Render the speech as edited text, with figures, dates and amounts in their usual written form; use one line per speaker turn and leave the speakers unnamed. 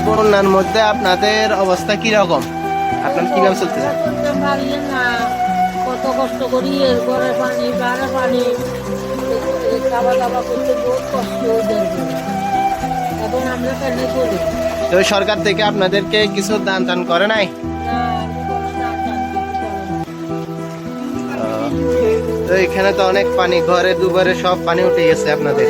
বন্যার মধ্যে আপনাদের অবস্থা কি রকম? আপনার কিভাবে চলতেছে?
কত কষ্ট করি এর ঘরে পানি বারে পানি খাওয়া দাওয়া করতে বহুত কষ্ট ওদের এখন আমরা কেন করি
তো সরকার থেকে আপনাদেরকে কিছু দান টান করে নাই? তো এখানে তো অনেক পানি, ঘরে দুবারে সব পানি উঠে গেছে আপনাদের।